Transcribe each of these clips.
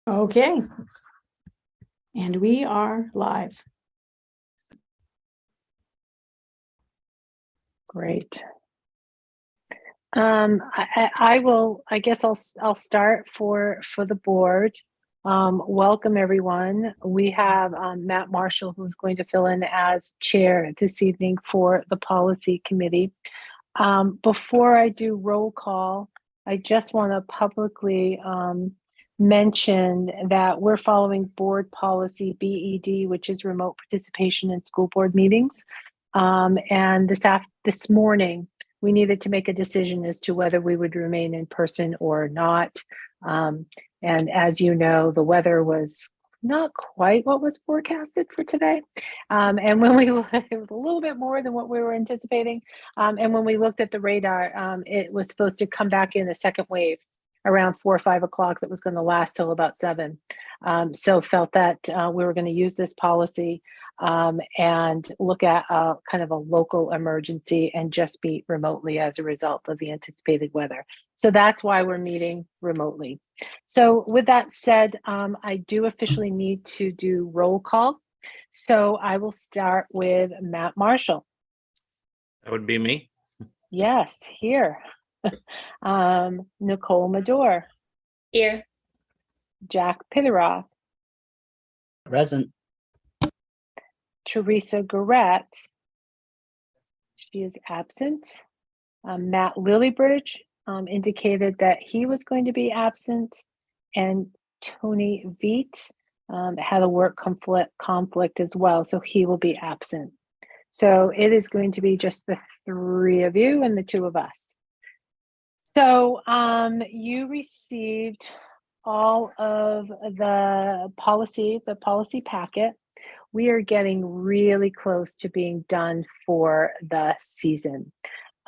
Okay. And we are live. Great. I guess I'll start for the board. Welcome everyone. We have Matt Marshall, who's going to fill in as chair this evening for the policy committee. Before I do roll call, I just want to publicly mention that we're following board policy BED, which is remote participation in school board meetings. And this morning, we needed to make a decision as to whether we would remain in person or not. And as you know, the weather was not quite what was forecasted for today. And when it was a little bit more than what we were anticipating. And when we looked at the radar, it was supposed to come back in a second wave around 4 or 5 o'clock that was going to last till about 7. So felt that we were going to use this policy and look at kind of a local emergency and just meet remotely as a result of the anticipated weather. So that's why we're meeting remotely. So with that said, I do officially need to do roll call. So I will start with Matt Marshall. That would be me. Yes, here. Nicole Madore. Here. Jack Pitteroth. Present. Teresa Garrett. She is absent. Matt Lillybridge indicated that he was going to be absent, and Tony Veet had a work conflict as well, so he will be absent. So it is going to be just the 3 of you and the 2 of us. So you received all of the policy packet. We are getting really close to being done for the season.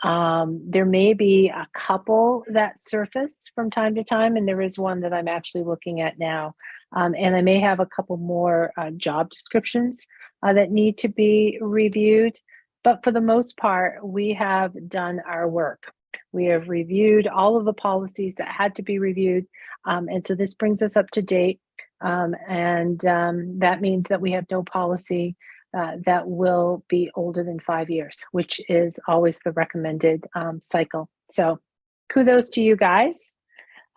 There may be a couple that surface from time to time, and there is one that I'm actually looking at now. And I may have a couple more job descriptions that need to be reviewed. But for the most part, we have done our work. We have reviewed all of the policies that had to be reviewed. And so this brings us up to date. And that means that we have no policy that will be older than 5 years, which is always the recommended cycle. So kudos to you guys.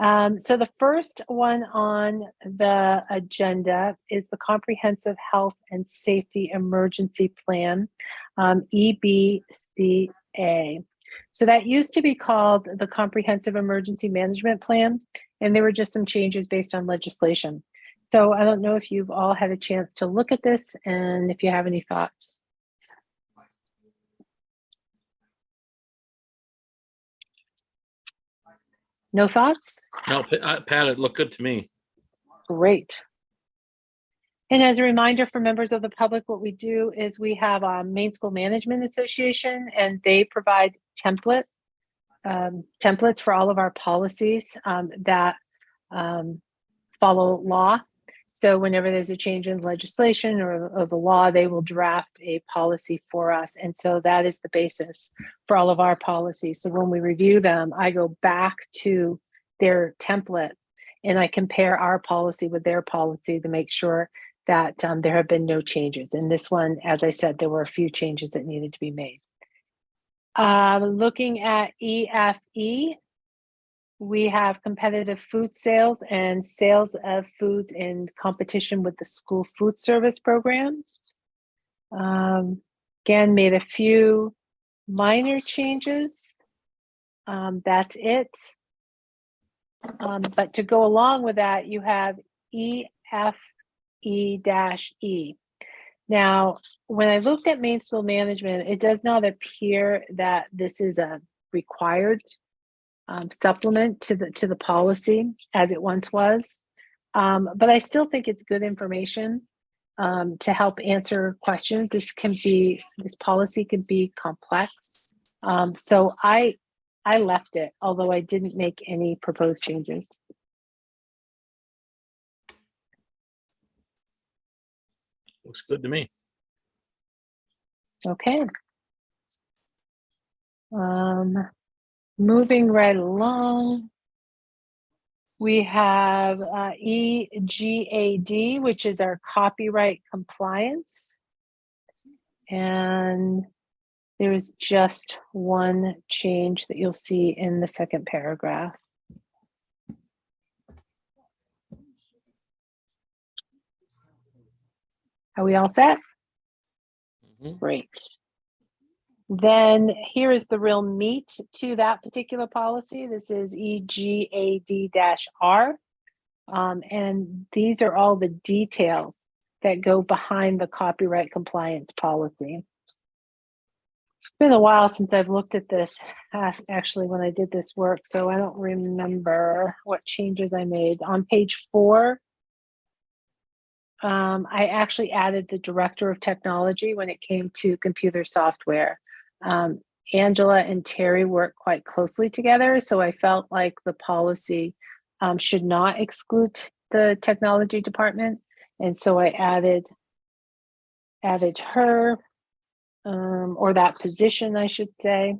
So the first one on the agenda is the Comprehensive Health and Safety Emergency Plan, EBCA. So that used to be called the Comprehensive Emergency Management Plan, and there were just some changes based on legislation. So I don't know if you've all had a chance to look at this and if you have any thoughts. No thoughts? No, Pat, it looked good to me. Great. And as a reminder for members of the public, what we do is we have a Maine School Management Association, and they provide templates for all of our policies that follow law. So whenever there's a change in legislation or the law, they will draft a policy for us. And so that is the basis for all of our policies. So when we review them, I go back to their template and I compare our policy with their policy to make sure that there have been no changes. And this one, as I said, there were a few changes that needed to be made. Looking at EFE, we have competitive food sales and sales of foods in competition with the school food service program. Again, made a few minor changes. That's it. But to go along with that, you have EFE-E. Now, when I looked at Maine School Management, it does not appear that this is a required supplement to the policy as it once was. But I still think it's good information to help answer questions. This policy can be complex. So I left it, although I didn't make any proposed changes. Looks good to me. Okay. Moving right along. We have EGAD, which is our copyright compliance. And there is just one change that you'll see in the second paragraph. Are we all set? Mhm. Great. Then here is the real meat to that particular policy. This is EGAD-R. And these are all the details that go behind the copyright compliance policy. It's been a while since I've looked at this, actually, when I did this work, so I don't remember what changes I made. On page 4, I actually added the director of technology when it came to computer software. Angela and Terry work quite closely together, so I felt like the policy should not exclude the technology department, and so I added her, or that position, I should say.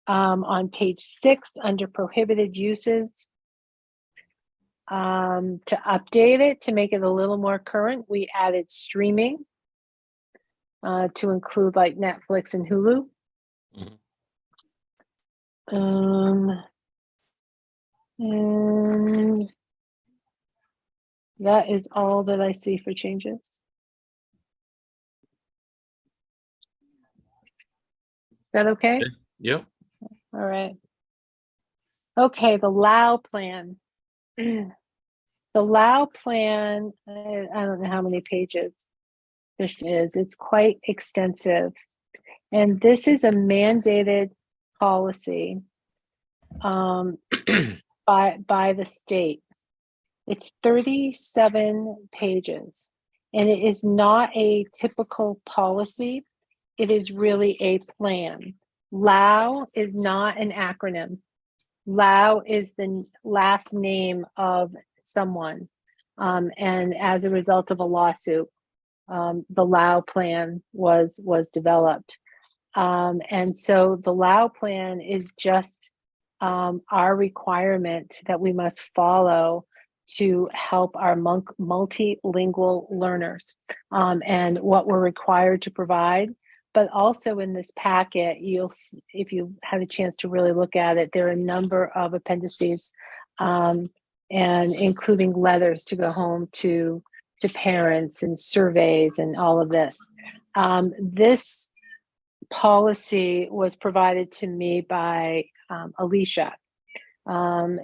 On page 6, under prohibited uses, to update it, to make it a little more current, we added streaming to include like Netflix and Hulu. And that is all that I see for changes. Is that okay? Yep. All right. Okay, the LAO plan. The LAO plan, I don't know how many pages this is. It's quite extensive. And this is a mandated policy by the state. It's 37 pages, and it is not a typical policy. It is really a plan. LAO is not an acronym. LAO is the last name of someone. And as a result of a lawsuit, the LAO plan was developed. And so the LAO plan is just our requirement that we must follow to help our multilingual learners, and what we're required to provide. But also in this packet, if you had a chance to really look at it, there are a number of appendices, and including letters to go home to parents and surveys and all of this. This policy was provided to me by Alicia.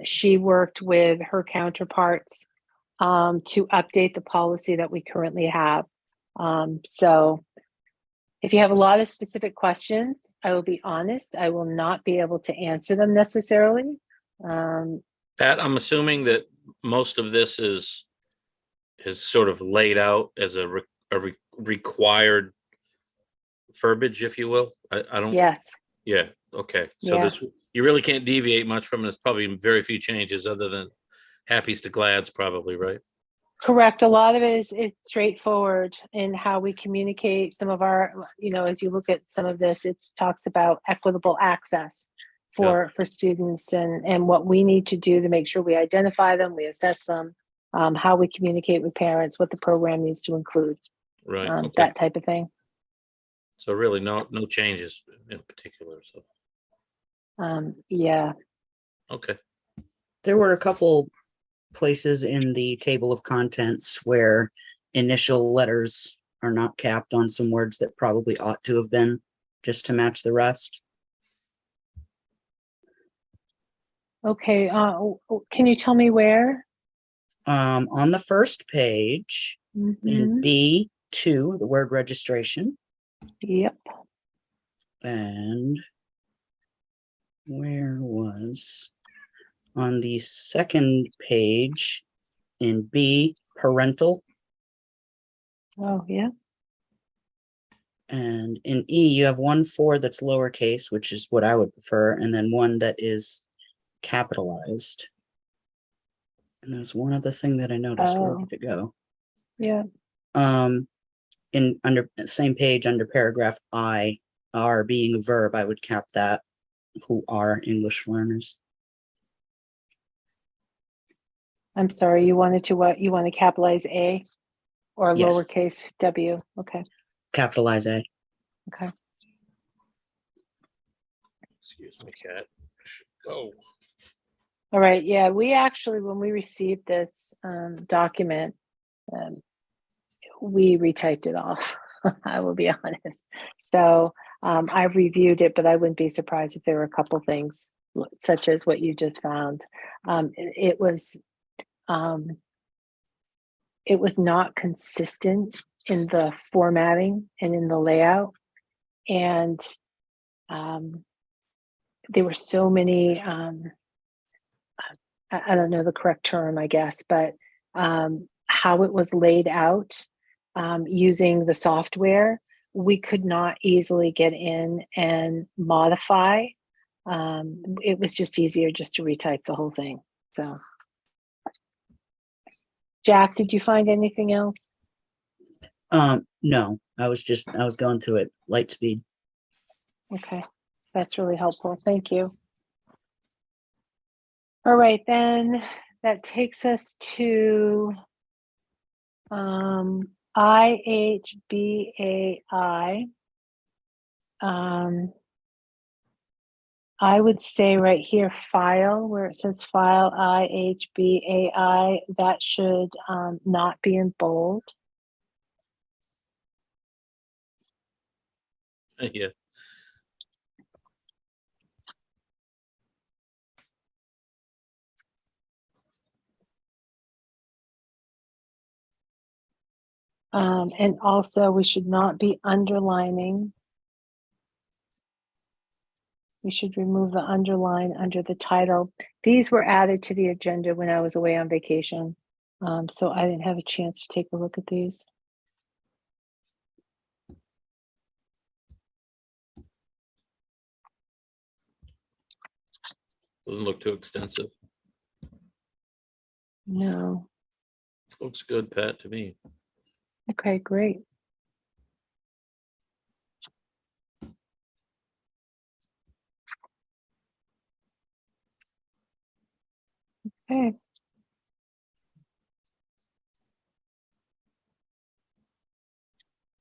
She worked with her counterparts to update the policy that we currently have. So if you have a lot of specific questions, I will be honest, I will not be able to answer them necessarily. Pat, I'm assuming that most of this is sort of laid out as a required verbiage, if you will. I don't. Yes. Yeah. Okay. So Yeah. this, you really can't deviate much from it. There's probably very few changes other than happies to glads, probably, right? Correct. A lot of it is it's straightforward in how we communicate. Some of our, as you look at some of this, it talks about equitable access for students and what we need to do to make sure we identify them, we assess them, how we communicate with parents, what the program needs to include, Right. Okay. that type of thing. So really no changes in particular. So Yeah. okay. There were a couple places in the table of contents where initial letters are not capped on some words that probably ought to have been, just to match the rest. Okay. Can you tell me where? On the first page, in B2, the word registration. Yep. And where was on the second page in B, parental. Oh, yeah. And in E, you have 1-4 that's lowercase, which is what I would prefer, and then one that is capitalized. And there's one other thing that I noticed. Where did it go? Yeah. In under same page under paragraph I, are being a verb, I would cap that, who are English learners. I'm sorry, you wanted to what? You want to capitalize A or Yes. lowercase w? Okay, Capitalize A. okay. Excuse me, cat. I should go. All right, yeah, we actually, when we received this document, um, we retyped it off. I will be honest. So I reviewed it, but I wouldn't be surprised if there were a couple things such as what you just found. It was not consistent in the formatting and in the layout, and there were so many. I don't know the correct term, I guess, but how it was laid out using the software, we could not easily get in and modify. It was just easier just to retype the whole thing. So, Jack, did you find anything else? No, I was going through it light speed. Okay, that's really helpful. Thank you. All right, then that takes us to IHBAI. I would say right here, file, where it says file IHBAI, that should not be in bold. Yeah. And also we should not be underlining. We should remove the underline under the title. These were added to the agenda when I was away on vacation. So I didn't have a chance to take a look at these. Doesn't look too extensive. No. Looks good, Pat, to me. Okay, great. Okay.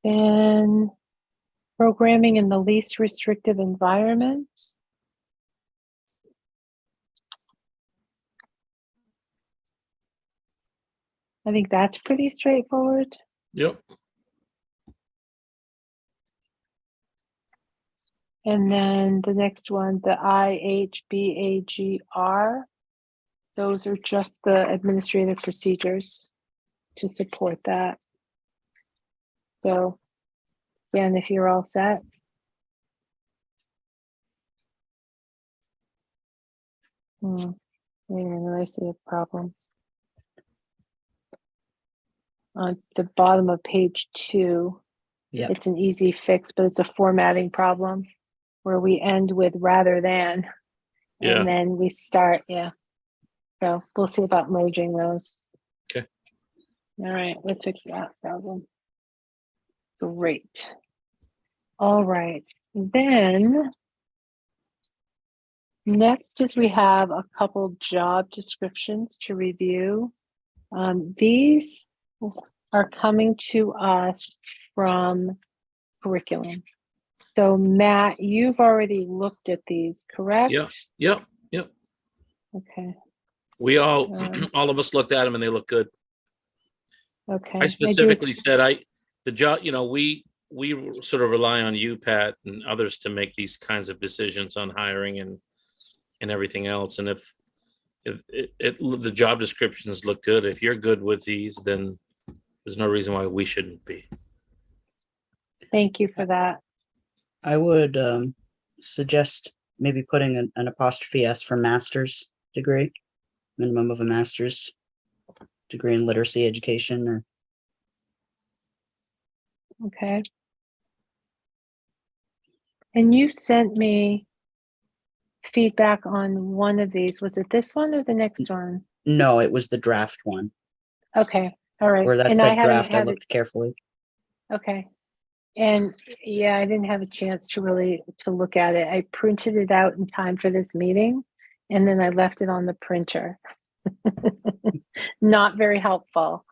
Then programming in the least restrictive environments. I think that's pretty straightforward. Yep. And then the next one, the IHBAGR, those are just the administrative procedures to support that. So, again, if you're all set. Wait a minute, I see a problem. On the bottom of page 2, Yeah. it's an easy fix, but it's a formatting problem where we end with rather than, Yeah. and then we start, yeah. So we'll see about merging those. Okay. All right, let's fix that problem. Great. All right, then next is we have a couple job descriptions to review. These are coming to us from curriculum. So Matt, you've already looked at these, correct? Yeah. Yep. Yep. Okay. We all, Um, all of us looked at them and they look good. Okay. I specifically said, the job, we sort of rely on you, Pat, and others to make these kinds of decisions on hiring and everything else. And if the job descriptions look good, if you're good with these, then there's no reason why we shouldn't be. Thank you for that. I would suggest maybe putting an apostrophe S for master's degree, minimum of a master's degree in literacy education, or Okay. And you sent me feedback on one of these. Was it this one or the next one? no, it was the draft one. Okay. All right. Where that And I said haven't draft, I had it. looked carefully. Okay. And yeah, I didn't have a chance to really to look at it. I printed it out in time for this meeting, and then I left it on the printer. Not very helpful.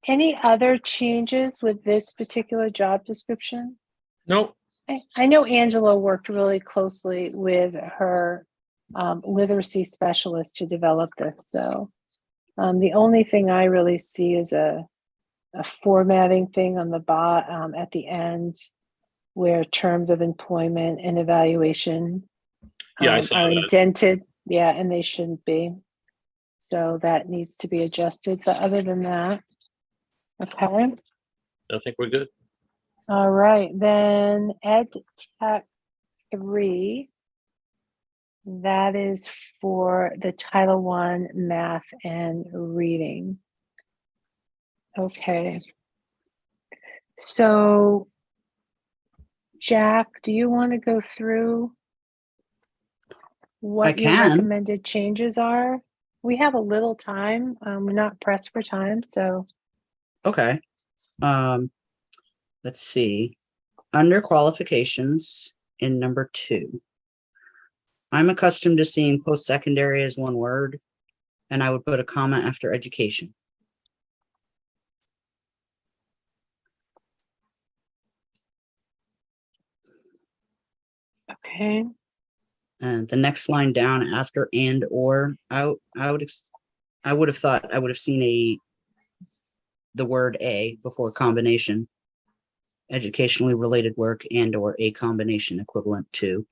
Any other changes with this particular job description? Nope. I know Angela worked really closely with her literacy specialist to develop this. So the only thing I really see is a formatting thing on the bottom at the end, where terms of employment and evaluation Yeah, I saw are that. indented. Yeah, and they shouldn't be. So that needs to be adjusted. But other than that, okay. I think we're good. All right, then Ed Tech 3. That is for the Title I math and reading. Okay. So, Jack, do you want to go through what your can. recommended changes are? We have a little time. We're not pressed for time, so. Okay. Let's see. Under qualifications in number 2, I'm accustomed to seeing post-secondary as one word, and I would put a comma after education. Okay. And the next line down after and or, I would have thought I would have seen the word a before combination, educationally related work and or a combination equivalent to.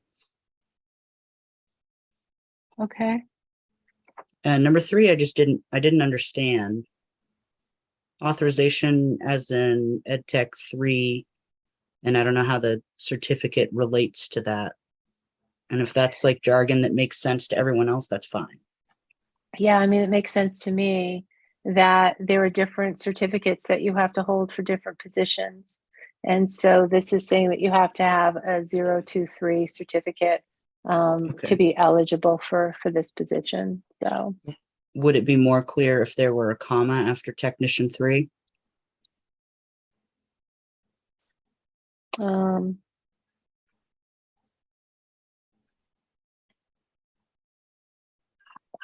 Okay. And number 3, I didn't understand. Authorization as in EdTech 3, and I don't know how the certificate relates to that. And if that's like jargon that makes sense to everyone else, that's fine. Yeah, I mean, it makes sense to me that there are different certificates that you have to hold for different positions. And so this is saying that you have to have a 023 certificate to Okay. be eligible for this position. So Would it be more clear if there were a comma after technician 3?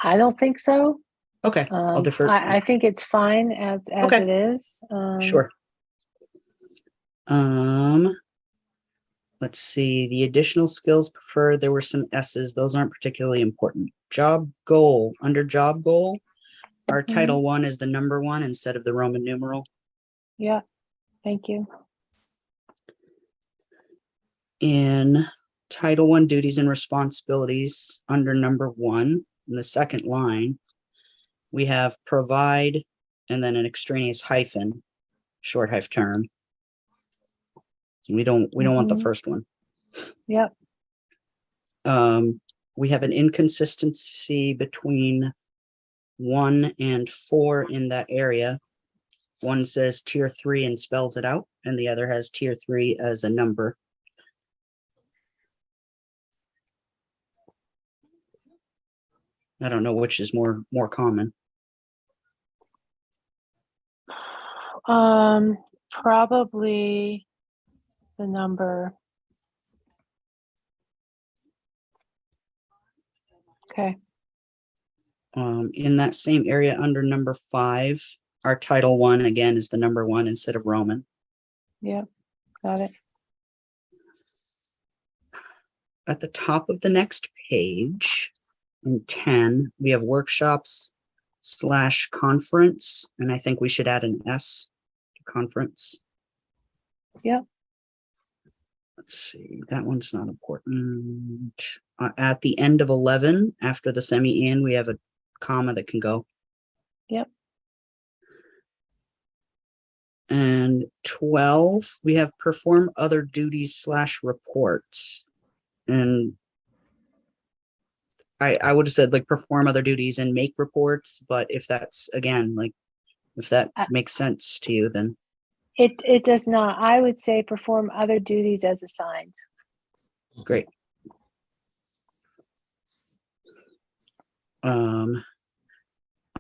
I don't think so. Okay, I'll defer. I think it's fine as Okay. it is. Sure. Let's see, the additional skills preferred, there were some S's, those aren't particularly important. Job goal, under job goal, our Mhm. Title I is the number 1 instead of the Roman numeral. Yeah, thank you. In Title I duties and responsibilities, under number 1, in the second line, we have provide and then an extraneous hyphen, short hyphen term. We don't want the Mhm. first one. Yep. We have an inconsistency between 1 and 4 in that area. One says tier 3 and spells it out, and the other has tier 3 as a number. I don't know which is more common. Probably the number. Okay. In that same area under number 5, our Title I again is the number 1 instead of Roman. Yep. Got it. At the top of the next page, in 10, we have workshops / conference, and I think we should add an S to conference. Yep. Let's see, that one's not important. At the end of 11, after the semi-and, we have a comma that can go. Yep. And 12, we have perform other duties / reports. And I would have said like perform other duties and make reports, but if that's again, like if that makes sense to you, then It does not. I would say perform other duties as assigned. great.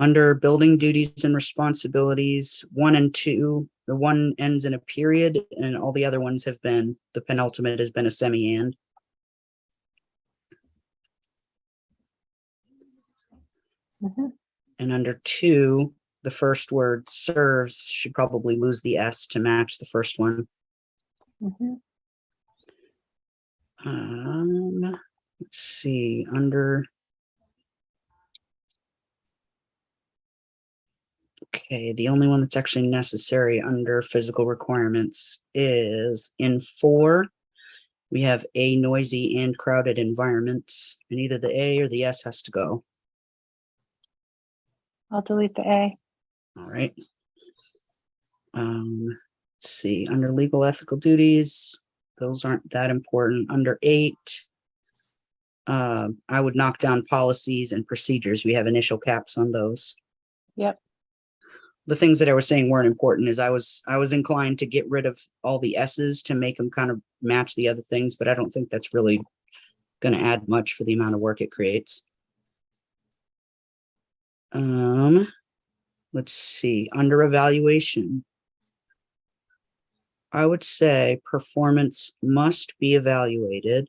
Under building duties and responsibilities, 1 and 2, the 1 ends in a period and all the other ones have been, the penultimate has been a semi-and. Mhm, And under 2, the first word serves should probably lose the S to match the first one. mhm. Let's see, under. Okay, the only one that's actually necessary under physical requirements is in 4. We have a noisy and crowded environments, and either the A or the S has to go. I'll delete the A. All right. Let's see, under legal ethical duties, those aren't that important. Under 8, I would knock down policies and procedures. We have initial caps on those. Yep. The things that I was saying weren't important is I was inclined to get rid of all the S's to make them kind of match the other things, but I don't think that's really going to add much for the amount of work it creates. Let's see, under evaluation, I would say performance must be evaluated.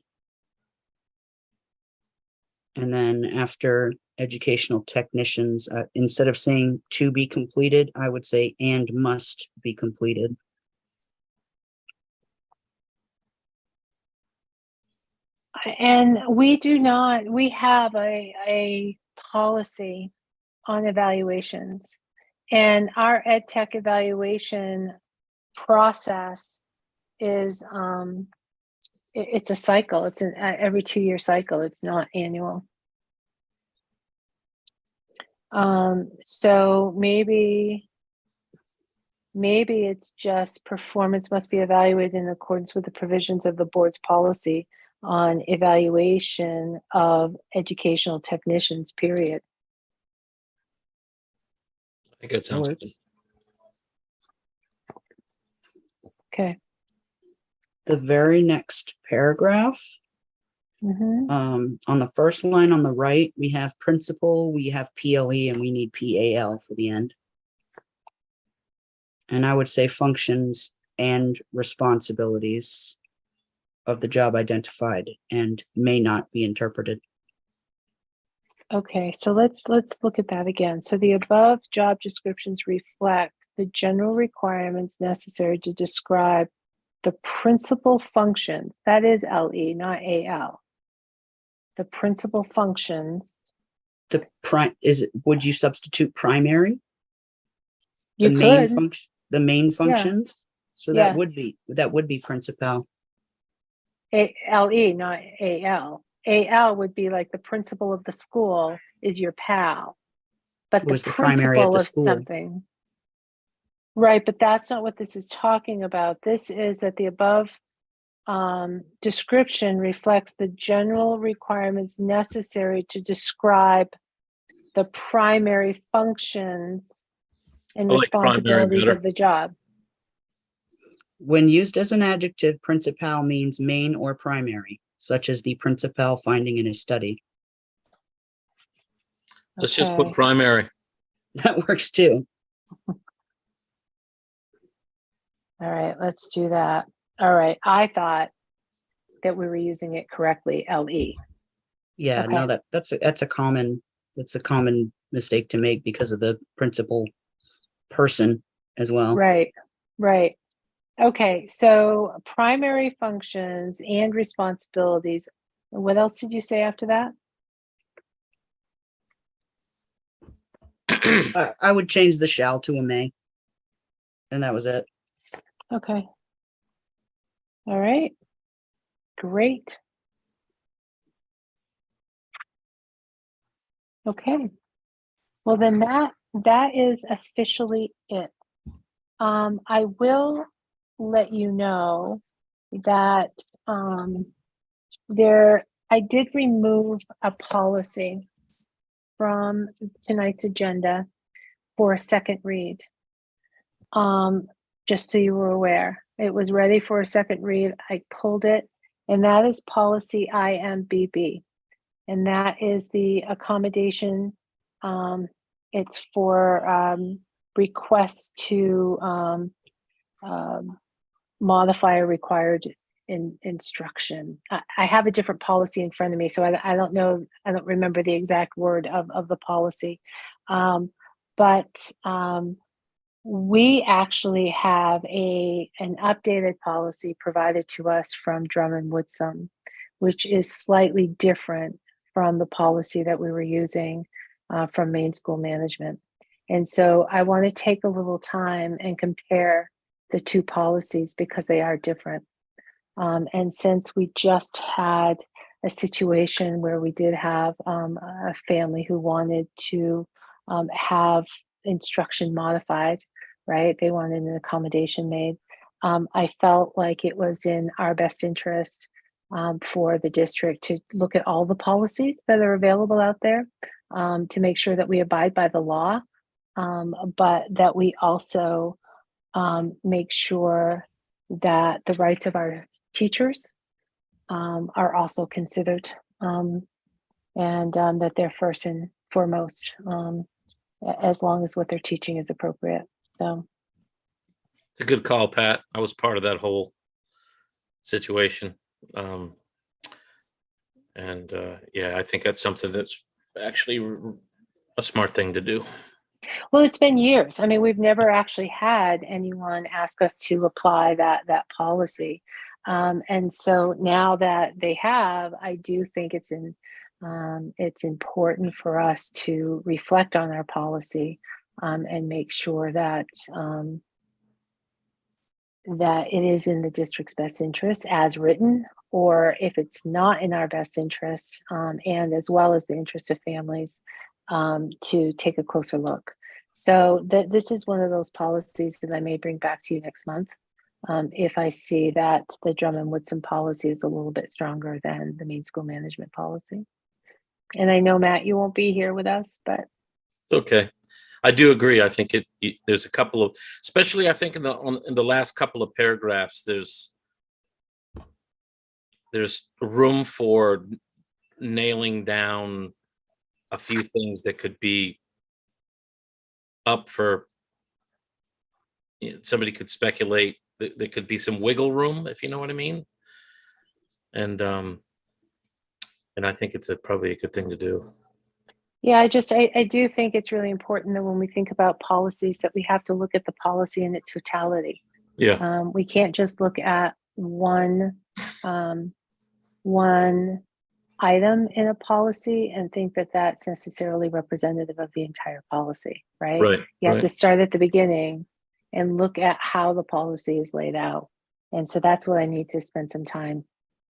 And then after educational technicians, instead of saying to be completed, I would say and must be completed. And we have a policy on evaluations. And our ed tech evaluation process is it's a cycle. It's an every 2-year cycle. It's not annual. So maybe it's just performance must be evaluated in accordance with the provisions of the board's policy on evaluation of educational technicians, period. I think that sounds good. Okay. The very next paragraph, Mm-hmm. on the first line on the right, we have principal, we have PLE, and we need PAL for the end. And I would say functions and responsibilities of the job identified and may not be interpreted. Okay, so let's look at that again. So the above job descriptions reflect the general requirements necessary to describe the principal functions. That is LE, not AL. The principal functions. Would you substitute primary? You could. The main functions? So Yes. that would be principal. LE, not AL. AL would be like the principal of the school is your pal, but Who is the the primary of principal the of school. something. Right, but that's not what this is talking about. This is that the above description reflects the general requirements necessary to describe the primary functions and I like primary responsibilities better. of the job. When used as an adjective, principal means main or primary, such as the principal finding in a study. Let's just put Okay. primary. That works too. All right, let's do that. All right, I thought that we were using it correctly, LE. Yeah, Okay. no, that's a common mistake to make because of the principal person as well. Right, right. Okay, so primary functions and responsibilities. What else did you say after that? I would change the shall to a may. And that was it. Okay. All right. Great. Okay. Well, then that is officially it. I will let you know that I did remove a policy from tonight's agenda for a second read. Just so you were aware, it was ready for a second read. I pulled it, and that is policy IMBB, and that is the accommodation. It's for requests to modify a required instruction. I have a different policy in front of me, so I don't know, I don't remember the exact word of the policy. But we actually have an updated policy provided to us from Drummond Woodsum, which is slightly different from the policy that we were using from Maine School Management. And so I want to take a little time and compare the two policies because they are different. And since we just had a situation where we did have a family who wanted to have instruction modified, right? They wanted an accommodation made. I felt like it was in our best interest for the district to look at all the policies that are available out there to make sure that we abide by the law, but that we also make sure that the rights of our teachers are also considered, and that they're first and foremost, as long as what they're teaching is appropriate. So It's a good call, Pat. I was part of that whole situation. Yeah, I think that's something that's actually a smart thing to do. well, it's been years. I mean, we've never actually had anyone ask us to apply that policy. And so now that they have, I do think it's important for us to reflect on our policy and make sure that that it is in the district's best interest as written, or if it's not in our best interest, and as well as the interest of families, to take a closer look. So this is one of those policies that I may bring back to you next month if I see that the Drummond Woodson policy is a little bit stronger than the Maine School Management policy. And I know, Matt, you won't be here with us, but It's okay. I do agree. I think there's a couple of, especially I think in the last couple of paragraphs, there's room for nailing down a few things that could be up for, somebody could speculate that there could be some wiggle room, if you know what I mean. And I think it's probably a good thing to do. yeah, I do think it's really important that when we think about policies that we have to look at the policy in its totality. Yeah. We can't just look at one item in a policy and think that that's necessarily representative of the entire policy, right? Right. You have right. to start at the beginning and look at how the policy is laid out. And so that's what I need to spend some time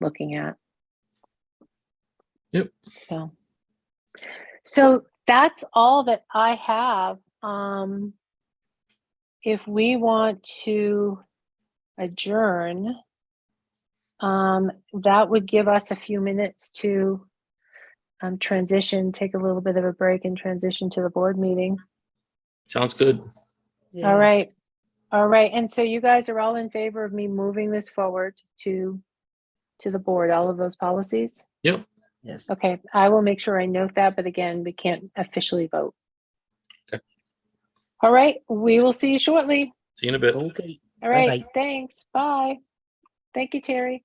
looking at. Yep. So that's all that I have. If we want to adjourn, that would give us a few minutes to transition, take a little bit of a break and transition to the board meeting. Sounds good. All right. And so you guys are all in favor of me moving this forward to the board, all of those policies? Yep. Yes. Okay, I will make sure I note that, but again, we can't officially vote. Okay. All right, we will see you shortly. See you in a bit. Okay. All right, Bye-bye. thanks. Bye. Thank you, Terry.